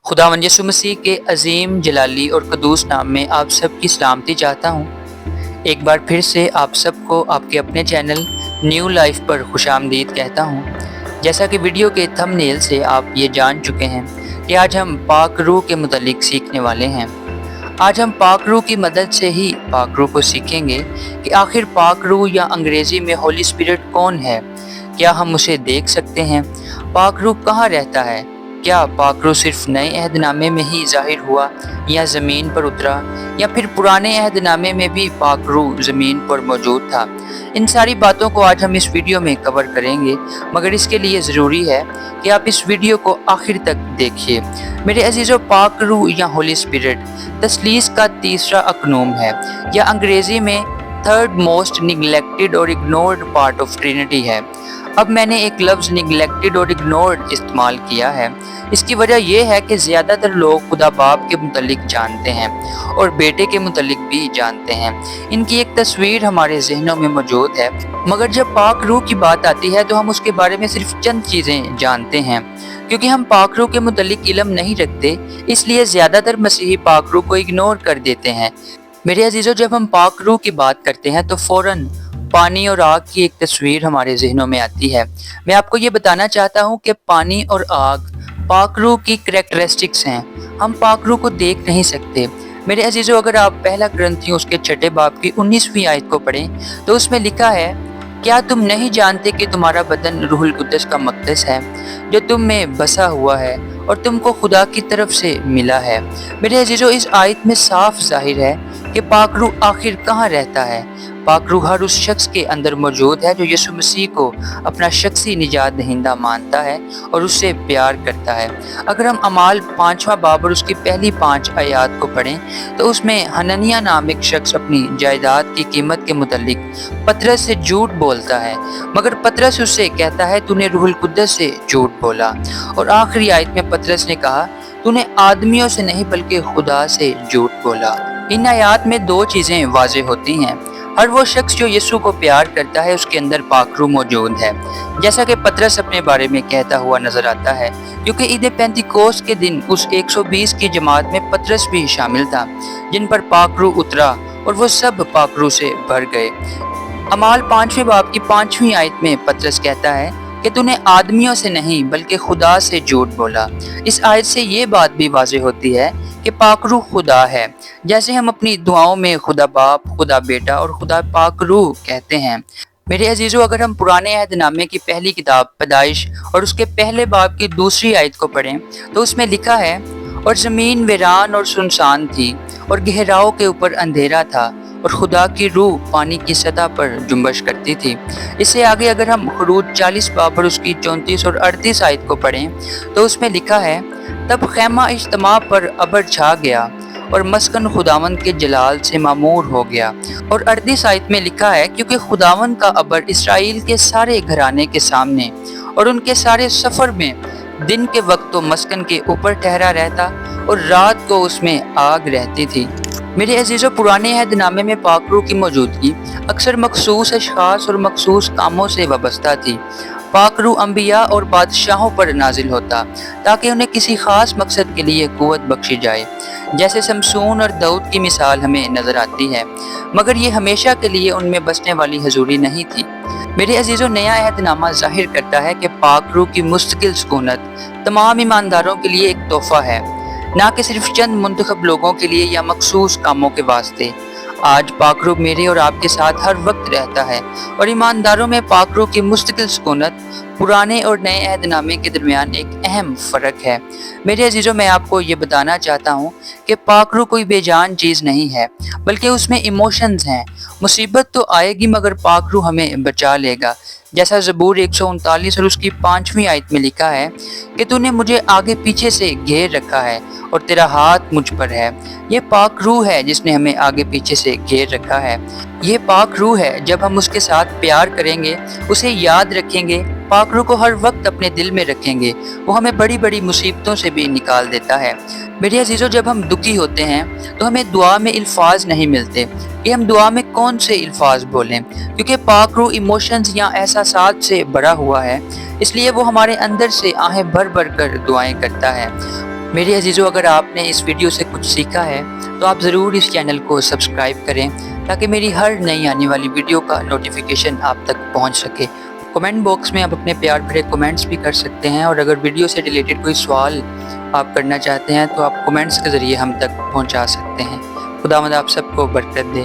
खुदावंद यीशु मसीह के अजीम जलाली और कदूस नाम में आप सब की सलामती चाहता हूँ। एक बार फिर से आप सबको आपके अपने चैनल न्यू लाइफ पर खुशामदीद कहता हूँ। जैसा कि वीडियो के थंबनेल से आप ये जान चुके हैं कि आज हम पाक रूह के मुतालिक सीखने वाले हैं। आज हम पाक रूह की मदद से ही पाक रूह को सीखेंगे कि आखिर पाक रूह या अंग्रेज़ी में होली स्पिरिट कौन है, क्या हम उसे देख सकते हैं, पाक रूह कहाँ रहता है, क्या पाक रूह सिर्फ नए अहदनामे में ही जाहिर हुआ या ज़मीन पर उतरा, या फिर पुराने अहदनामे में भी पाक रूह ज़मीन पर मौजूद था। इन सारी बातों को आज हम इस वीडियो में कवर करेंगे, मगर इसके लिए ज़रूरी है कि आप इस वीडियो को आखिर तक देखिए। मेरे अजीज़ों, पाक रूह या होली स्पिरिट तस्लीस का तीसरा अकनूम है, या अंग्रेज़ी में थर्ड मोस्ट निगलेक्टेड और इग्नोर्ड पार्ट ऑफ ट्रिनिटी है। अब मैंने एक लफ्ज़ निगलेक्टेड और इग्नोर्ड इस्तेमाल किया है। इसकी वजह यह है कि ज़्यादातर लोग खुदा बाप के मुतालिक जानते हैं और बेटे के मुतालिक भी जानते हैं। इनकी एक तस्वीर हमारे जहनों में मौजूद है, मगर जब पाक रूह की बात आती है तो हम उसके बारे में सिर्फ चंद चीज़ें जानते हैं। क्योंकि हम पाक रूह के मुतालिक इल्म नहीं रखते, इसलिए ज़्यादातर मसीही पाक रूह को इग्नोर कर देते हैं। मेरे अजीज़ों, जब हम पाक रूह की बात करते हैं तो फ़ौरन पानी और आग की एक तस्वीर हमारे जहनों में आती है। मैं आपको ये बताना चाहता हूँ कि पानी और आग पाक रूह की करैक्टरिस्टिक्स हैं। हम पाक रूह को देख नहीं सकते। मेरे अजीज़ों, अगर आप पहला ग्रंथियों उसके छठे बाब की 19वीं आयत को पढ़ें तो उसमें लिखा है, क्या तुम नहीं जानते कि तुम्हारा बदन रूहुल कुद्दस का मक़दस है जो तुम में बसा हुआ है और तुमको खुदा की तरफ से मिला है। मेरे अजीज़ों, इस आयत में साफ जाहिर है कि पाक रूह आखिर कहाँ रहता है। पाक रूह हर उस शख्स के अंदर मौजूद है जो यीशु मसीह को अपना शख्सी निजात दहिंदा मानता है और उससे प्यार करता है। अगर हम अमाल 5वां बाब और उसकी पहली 5 आयत को पढ़ें तो उसमें हननिया नाम एक शख्स अपनी जायदाद की कीमत के मुतालिक पतरस से झूठ बोलता है, मगर पतरस उससे कहता है, तूने रूहुल कुद्दस से झूठ बोला। और आखिरी आयत में पतरस ने कहा, तूने आदमियों से नहीं बल्कि खुदा से झूठ बोला। इन आयत में दो चीज़ें वाज़ेह होती हैं। हर वो शख्स जो यीशु को प्यार करता है उसके अंदर पाक रूह मौजूद है, जैसा कि पतरस अपने बारे में कहता हुआ नजर आता है। क्योंकि ईद पेंतिकोस्त के दिन उस 120 की जमात में पतरस भी शामिल था जिन पर पाक रूह उतरा और वो सब पाक रूह से भर गए। अमाल 5वें बाब की 5वीं आयत में पतरस कहता है कि तूने आदमियों से नहीं बल्कि खुदा से झूठ बोला। इस आयत से ये बात भी वाज़ेह होती है कि पाक रूह खुदा है। जैसे हम अपनी दुआओं में खुदा बाप, खुदा बेटा और खुदा पाक रूह कहते हैं। मेरे अजीज़ों, अगर हम पुराने अहदनामे की पहली किताब पैदाइश और उसके पहले बाब की दूसरी आयत को पढ़ें तो उसमें लिखा है, और ज़मीन वीरान और सुनसान थी और गहराओं के ऊपर अंधेरा था और खुदा की रूह पानी की सतह पर जुम्बश करती थी। इससे आगे अगर हम खुरूज 40 बाब और उसकी 34 और 38 आयत को पढ़ें तो उसमें लिखा है, तब खैमा इज्तिमा पर अबर छा गया और मस्कन खुदावंद के जलाल से मामूर हो गया। और 38 आयत में लिखा है, क्योंकि खुदावंद का अबर इसराइल के सारे घराने के सामने और उनके सारे सफ़र में दिन के वक्त तो मस्कन के ऊपर ठहरा रहता और रात को उसमें आग रहती थी। मेरे अजीज़ों, पुराने अहदनामे में पाक रूह की मौजूदगी अक्सर मखसूस अशखास और मखसूस कामों से वाबस्ता थी। पाक रूह अंबिया और बादशाहों पर नाजिल होता ताकि उन्हें किसी खास मकसद के लिए कुव्वत बख्शी जाए। जैसे शमसून और दाऊद की मिसाल हमें नज़र आती है, मगर ये हमेशा के लिए उनमें बसने वाली हजूरी नहीं थी। मेरे अजीज़ों, नया अहदनामा जाहिर करता है कि पाक रूह की मुस्तकिल सुकूनत तमाम ईमानदारों के लिए एक तोहफ़ा है, ना कि सिर्फ चंद मुंतखब लोगों के लिए या मखसूस कामों के वास्ते। आज पाक रूह मेरे और आपके साथ हर वक्त रहता है और ईमानदारों में पाक रूह की मुस्तकिल सुकूनत पुराने और नए अहदनामे के दरमियान एक अहम फ़र्क है। मेरे अजीज़ों, मैं आपको ये बताना चाहता हूँ कि पाक रूह कोई बेजान चीज़ नहीं है, बल्कि उसमें इमोशंस हैं। मुसीबत तो आएगी मगर पाक रूह हमें बचा लेगा। जैसा ज़बूर 139 और उसकी 5वीं आयत में लिखा है कि तूने मुझे आगे पीछे से घेर रखा है और तेरा हाथ मुझ पर है। ये पाक रूह है जिसने हमें आगे पीछे से घेर रखा है। ये पाक रूह है, जब हम उसके साथ प्यार करेंगे, उसे याद रखेंगे, पाक रूह को हर वक्त अपने दिल में रखेंगे, वो हमें बड़ी बड़ी मुसीबतों से भी निकाल देता है। मेरे अजीज़ों, जब हम दुखी होते हैं तो हमें दुआ में अल्फाज नहीं मिलते कि हम दुआ में कौन से अल्फाज बोलें, क्योंकि पाक रूह इमोशंस या एहसासात से भरा हुआ है, इसलिए वो हमारे अंदर से आहें भर भर कर दुआएं करता है। میرے عزیزوں، اگر آپ نے اس ویڈیو سے کچھ سیکھا ہے تو آپ ضرور اس چینل کو سبسکرائب کریں تاکہ میری ہر نئی آنے والی ویڈیو کا نوٹیفیکیشن آپ تک پہنچ سکے۔ کمنٹ باکس میں آپ اپنے پیار بھرے کمنٹس بھی کر سکتے ہیں، اور اگر ویڈیو سے ریلیٹڈ کوئی سوال آپ کرنا چاہتے ہیں تو آپ کمنٹس کے ذریعے ہم تک پہنچا سکتے ہیں۔ خداوند آپ سب کو برکت دے۔